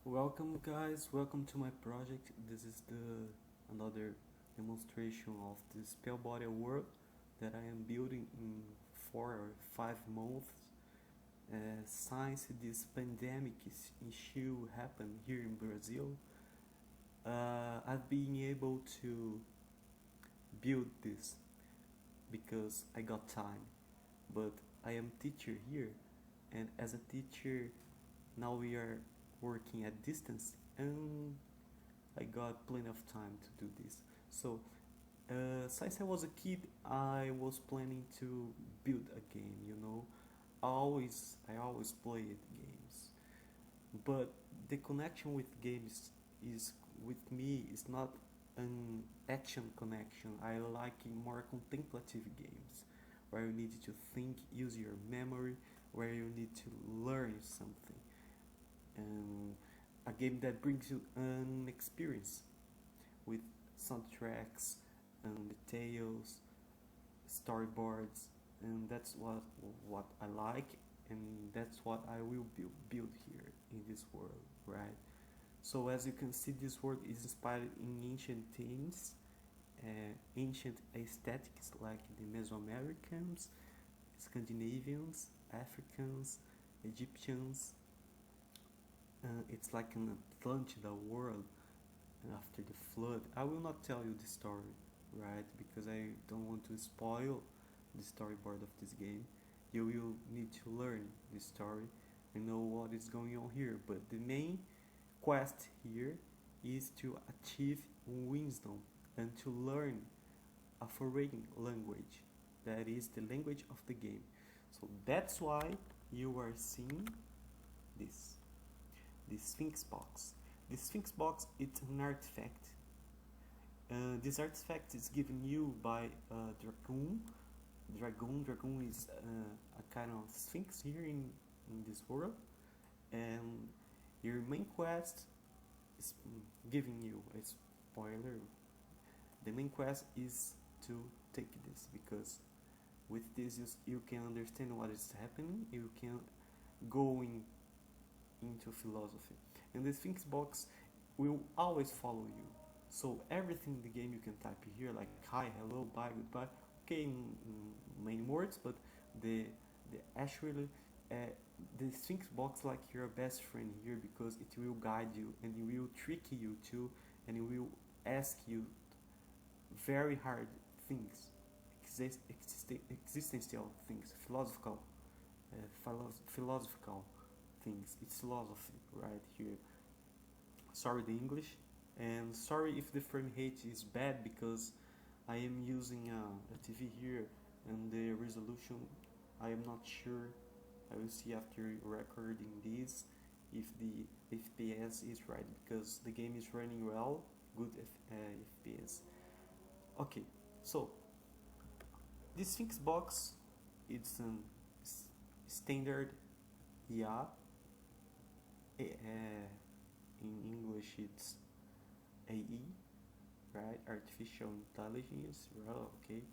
Welcome guys, welcome to my project. This is the another demonstration of the Spelborea world that I am building in 4 or 5 months. Since this pandemic issue happened here in Brazil, I've been able to build this because I got time. But I am teacher here, and as a teacher, now we are working at distance, and I got plenty of time to do this. So, since I was a kid, I was planning to build a game. I always played games, but the connection with games is with me is not an action connection. I like more contemplative games where you need to think, use your memory, where you need to learn something, and a game that brings you an experience with soundtracks and details, storyboards, and that's what I like, and that's what I will build here in this world, right? So as you can see, this world is inspired in ancient themes, ancient aesthetics like the Mesoamericans, Scandinavians, Africans, Egyptians. It's like an Atlantida world after the flood. I will not tell you the story, right? Because I don't want to spoil the storyboard of this game. You will need to learn the story and know what is going on here. But the main quest here is to achieve wisdom and to learn a foreign language that is the language of the game. So that's why you are seeing this the Sphinx box. The Sphinx box it's an artifact. This artifact is given you by Dragoon. Dragoon is a kind of Sphinx here in this world, and your main quest is giving you a spoiler. The main quest is to take this because with this you can understand what is happening. You can go into philosophy, and the Sphinx box will always follow you. So everything in the game you can type here like hi, hello, bye, goodbye. Okay, in main words, but the actually uh, the Sphinx box like your best friend here because it will guide you and it will trick you too, and it will ask you very hard things, existential things, philosophical things. It's philosophy right here. Sorry the English, and sorry if the frame rate is bad because I am using a TV here and the resolution I am not sure. I will see after recording this if the FPS is right because the game is running well, good FPS. Okay, so this Sphinx box it's a standard IA. In English it's AE, right? Artificial intelligence. Well, okay.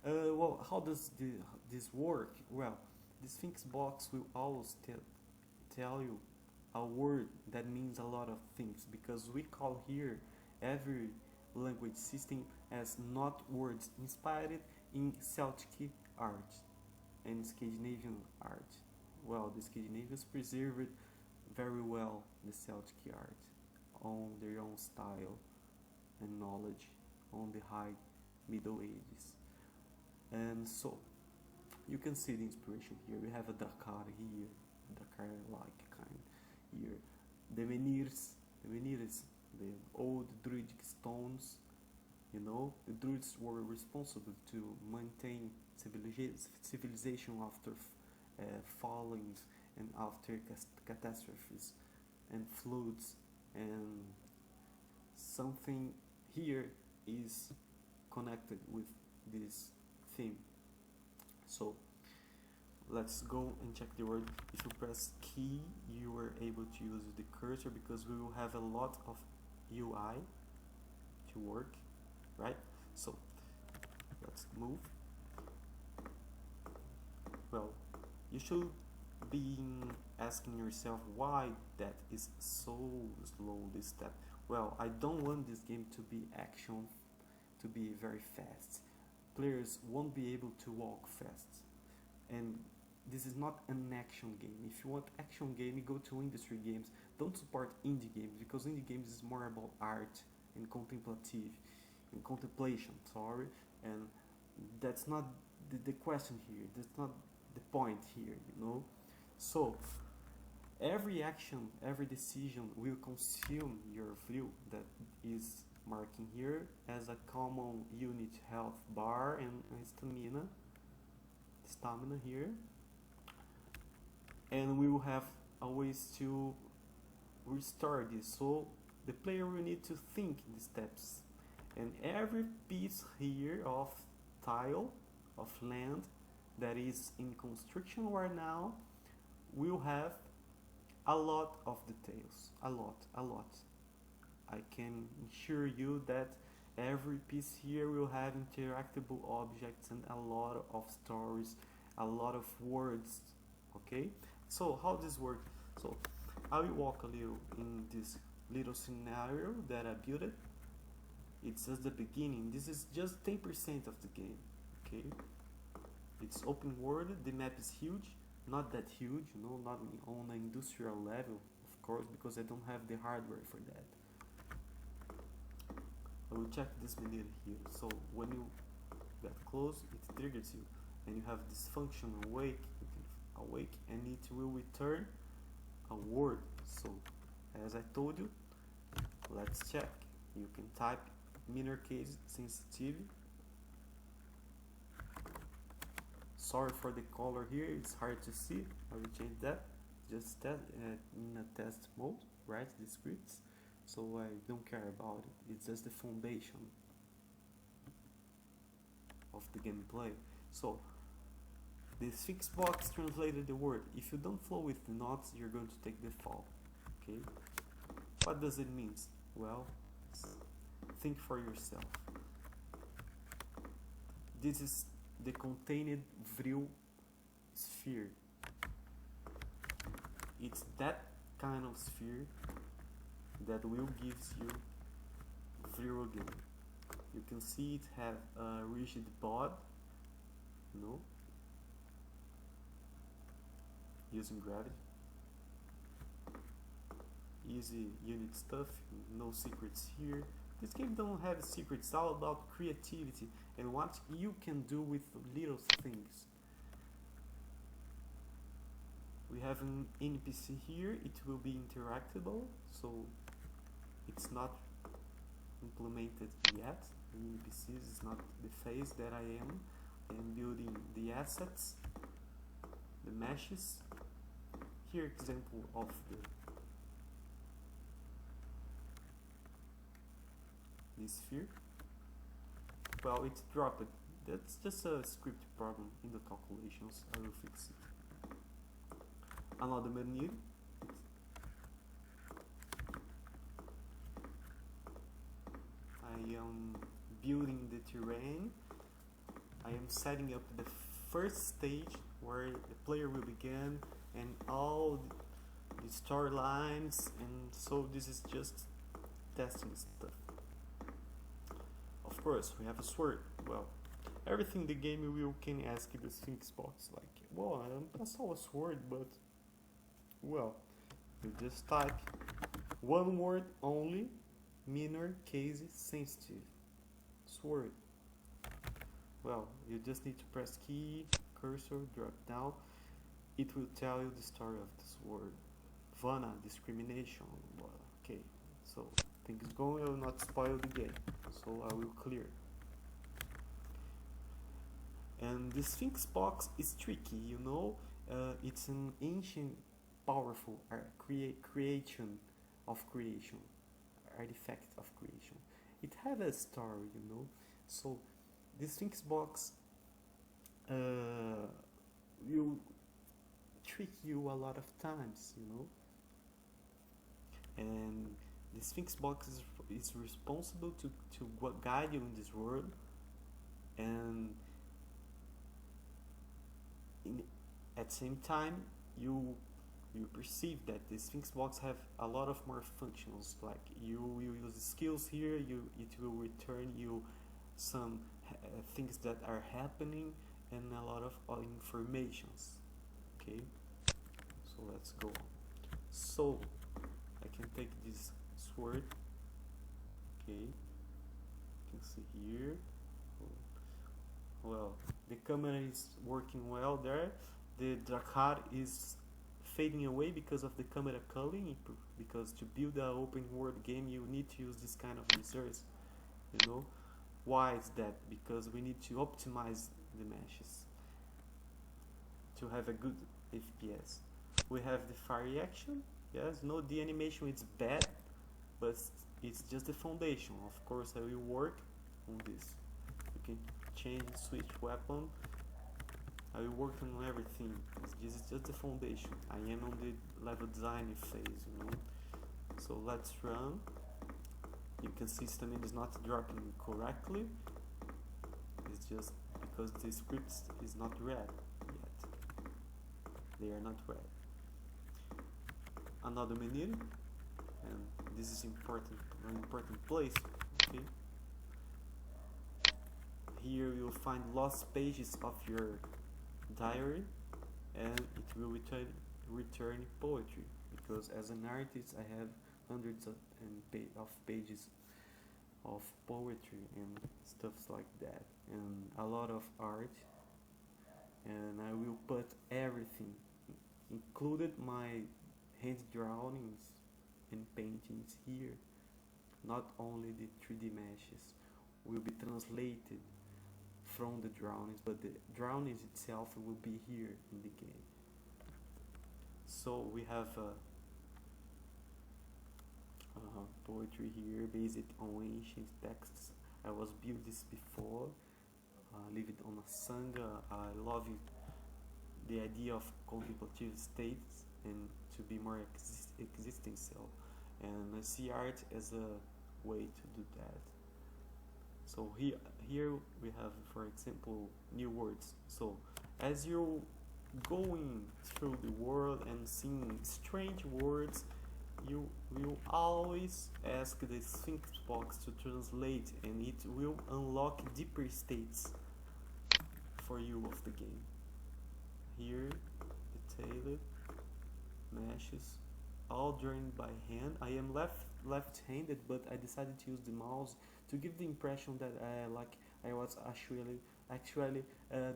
Well, how does this work? Well, the Sphinx box will always tell you a word that means a lot of things because we call here every language system as not words inspired in Celtic art and Scandinavian art. Well, the Scandinavians preserved very well the Celtic art on their own style and knowledge on the high Middle Ages. And so you can see the inspiration here. We have a Dakar here, Dakar like kind here. The menhirs, the old Druidic stones. The Druids were responsible to maintain civilization after fallings and after catastrophes and floods, and something here is connected with this theme. So let's go and check the word. If you press key you are able to use the cursor because we will have a lot of UI to work, right? So let's move. Well, you should being asking yourself why that is so slow, this step. Well, I don't want this game to be action, to be very fast. Players won't be able to walk fast, and this is not an action game. If you want action game, you go to industry games. Don't support indie games, because indie games is more about art and contemplation, sorry, and that's not the question here. That's not the point here, you know. So every action, every decision will consume your view that is marking here as a common unit health bar and stamina here, and we will have a ways to restore this. So the player will need to think the steps, and every piece here of tile of land that is in construction right now will have a lot of details, a lot. I can assure you that every piece here will have interactable objects and a lot of stories, a lot of words. Okay, so how this works? So I will walk a little in this little scenario that I built it. It's just the beginning. This is just 10% of the game. Okay, it's open world. The map is huge, not that huge, you know, not on an industrial level, of course, because I don't have the hardware for that. I will check this menu here. So when you get close, it triggers you, and you have this function awake. You can awake, and it will return a word. So as I told you, let's check. You can type minor case sensitivity. Sorry for the color here, it's hard to see. I will change that. Just test in a test mode, write the scripts. So I don't care about it. It's just the foundation of the gameplay. So the fixed box translated the word. If you don't flow with the notes, you're going to take the fall. Okay. What does it mean? Well, think for yourself. This is the contained vril sphere. It's that kind of sphere that will gives you vril again. You can see it have a rigid bod, you know, using gravity. Easy unit stuff, no secrets here. This game don't have secrets, it's all about creativity and what you can do with little things. We have an NPC here, it will be interactable, so it's not implemented yet. The NPCs is not the phase that I am. Building the assets, the meshes. Here example of the sphere. Well, it's dropped. That's just a script problem in the calculations. I will fix it. Another menu. I am building the terrain. I am setting up the first stage where the player will begin and all the storylines, and so this is just testing stuff. Of course, we have a sword. Well, everything the game will can ask you the Sphinx box, like, well, I saw a sword, but, well, you just type one word only, minor case sensitive, sword. Well, you just need to press key, cursor, drop down. It will tell you the story of this word. Vana, discrimination. Well, okay, so things going. I will not spoil the game, so I will clear. And the Sphinx box is tricky, you know. It's an ancient, powerful creation, artifact of creation. It had a story, you know. So the Sphinx box will trick you a lot of times, you know. And the Sphinx box is responsible to guide you in this world, and at the same time you perceive that the Sphinx box have a lot of more functions. Like you use skills here, it will return you some things that are happening and a lot of informations. Okay, so let's go on. So I can take this sword. Okay, you can see here. Well, the camera is working well there. The Drakkar is fading away because of the camera culling, because to build an open world game you need to use this kind of resource, you know. Why is that? Because we need to optimize the meshes to have a good FPS. We have the fire action. Yes, no, the animation is bad, but it's just the foundation. Of course I will work on this. You can change, switch weapon. I will work on everything. This is just the foundation. I am on the level design phase, you know. So let's run. You can see stamina is not dropping correctly. It's just because the script is not read yet. They are not read. Another menu, and this is important, an important place. Okay. Here you'll find lost pages of your diary, and it will return poetry, because as an artist I have hundreds of pages of poetry and stuff like that, and a lot of art, and I will put everything, included my hand drawings and paintings here. Not only the 3D meshes will be translated from the drawings, but the drawings itself will be here in the game. So we have poetry here based on ancient texts. I was built this before. Live it on a sangha. I love it, the idea of contemplative states and to be more existential. And I see art as a way to do that. So here we have, for example, new words. So as you're going through the world and seeing strange words, you will always ask the Sphinx box to translate, and it will unlock deeper states for you of the game. Here, detailed meshes, all drawn by hand. I am left-handed, but I decided to use the mouse to give the impression that I was actually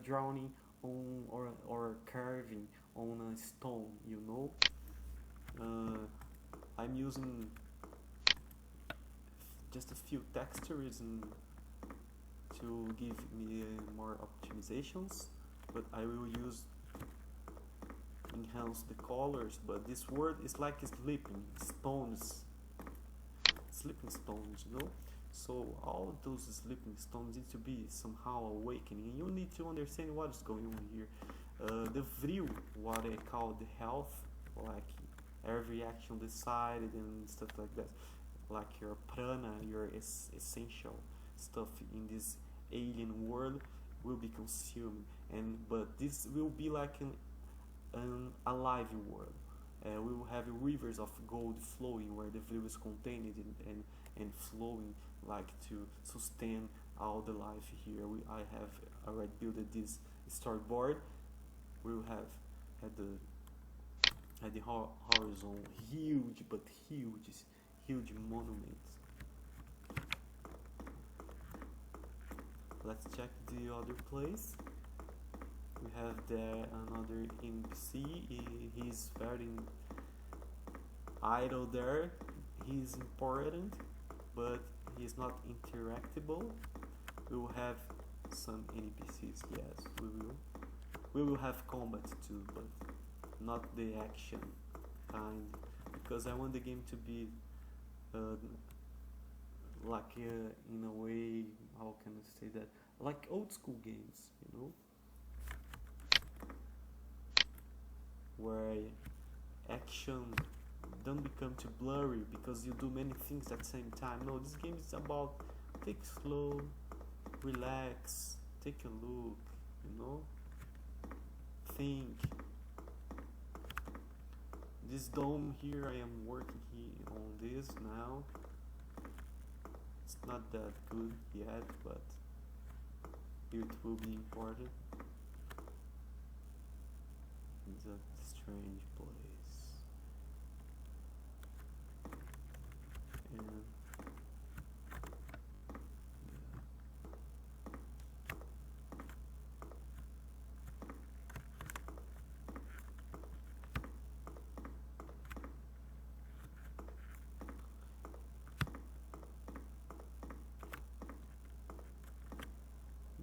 drawing on or carving on a stone, you know. I'm using just a few textures to give me more optimizations, but I will enhance the colors. But this word is like sleeping stones, you know. So all those sleeping stones need to be somehow awakening, and you need to understand what is going on here. The vril, what I call the health, like every action decided and stuff like that, like your prana, your essential stuff in this alien world will be consumed, but this will be like an alive world. We will have rivers of gold flowing where the vril is contained and flowing, like to sustain all the life here. I have already built this storyboard. We will have at the horizon huge monuments. Let's check the other place. We have there another NPC. He's very idle there. He's important, but he's not interactable. We will have some NPCs, yes, we will. We will have combat too, but not the action kind, because I want the game to be in a way, how can I say that, like old school games, you know, where action don't become too blurry because you do many things at the same time. No, this game is about take it slow, relax, take a look, you know, think. This dome here, I am working here on this now. It's not that good yet, but it will be important. It's a strange place. And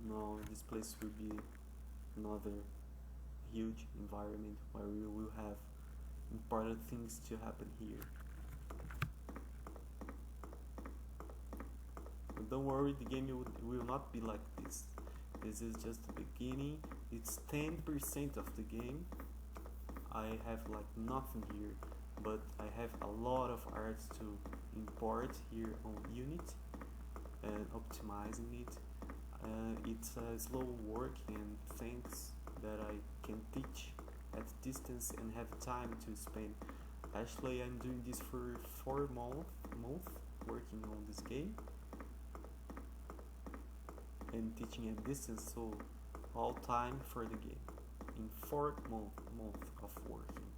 now this place will be another huge environment where we will have important things to happen here. But don't worry, the game will not be like this. This is just the beginning. It's 10% of the game. I have like nothing here, but I have a lot of art to import here on Unity and optimizing it. It's a slow work, and thanks that I can teach at distance and have time to spend. Actually, I'm doing this for 4 months working on this game and teaching at distance, so all time for the game in 4 months of working,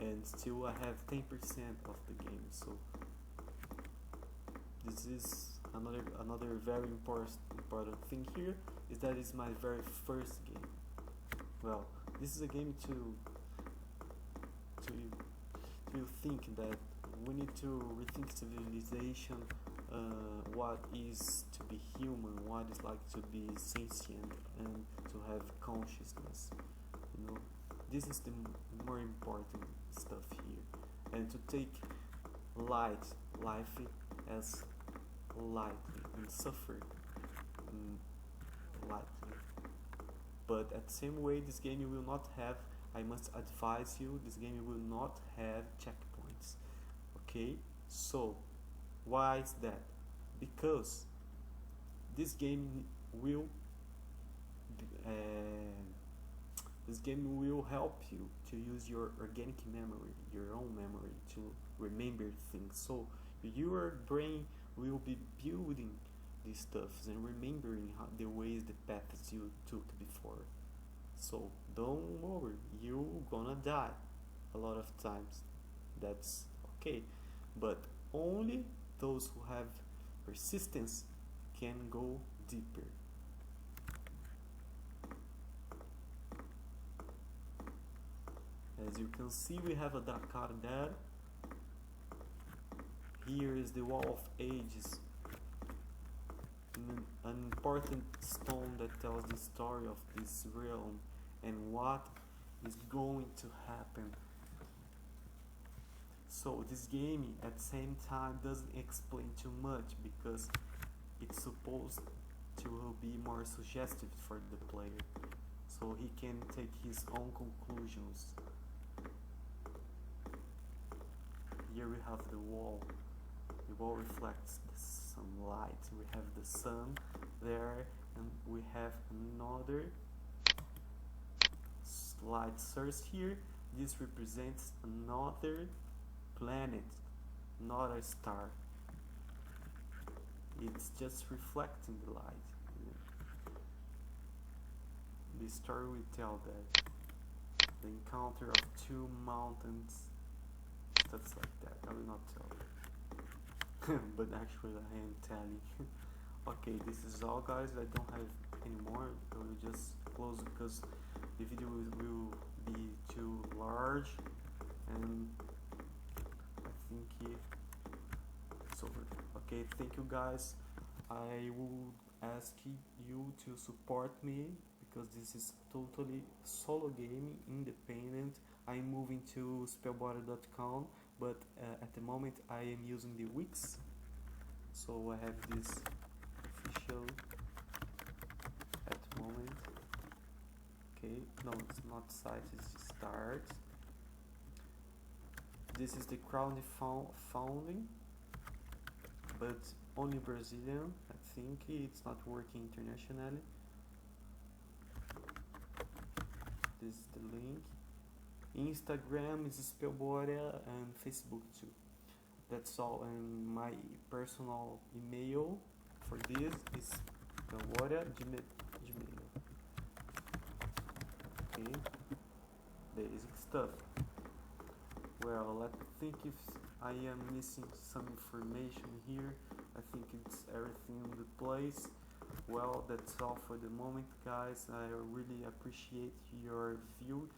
and still I have 10% of the game. So this is another very important thing here, is that it's my very first game. Well, this is a game to think that we need to rethink civilization, what is to be human, what is like to be sentient and to have consciousness. You know, this is the more important stuff here, and to take life as lightly and suffer lightly. But at the same way, this game will not have, I must advise you, this game will not have checkpoints. Okay, so why is that? Because this game will help you to use your organic memory, your own memory, to remember things. So your brain will be building these stuffs and remembering the ways, the paths you took before. So don't worry, you're gonna die a lot of times. That's okay, but only those who have persistence can go deeper. As you can see, we have a dark card there. Here is the Wall of Ages, an important stone that tells the story of this realm and what is going to happen. So this game at the same time doesn't explain too much, because it's supposed to be more suggestive for the player, so he can take his own conclusions. Here we have the wall. The wall reflects the sunlight. We have the sun there, and we have another light source here. This represents another planet, not a star. It's just reflecting the light. The story will tell that the encounter of 2 mountains, stuff like that. I will not tell you. But actually I am telling. Okay, this is all, guys. I don't have any more. I will just close because the video will be too large, and I think it's over. Okay, thank you, guys. I would ask you to support me, because this is totally solo game, independent. I'm moving to Spelborea.com, but at the moment I am using the Wix. So I have this official at the moment. Okay, no, it's not site, it's start. This is the crowdfounding, but only Brazilian. I think it's not working internationally. This is the link. Instagram is Spelborea and Facebook too. That's all. And my personal email for this is Spelborea Gmail. Okay, basic stuff. Well, let's think if I am missing some information here. I think it's everything in the place. Well, that's all for the moment, guys. I really appreciate your view.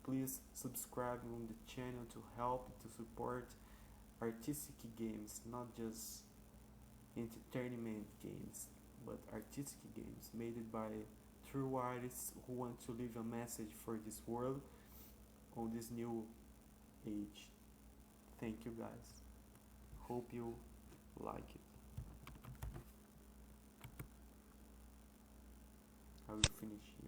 Please subscribe on the channel to help to support artistic games, not just entertainment games, but artistic games made by true artists who want to leave a message for this world on this new age. Thank you, guys. Hope you like it. I will finish here.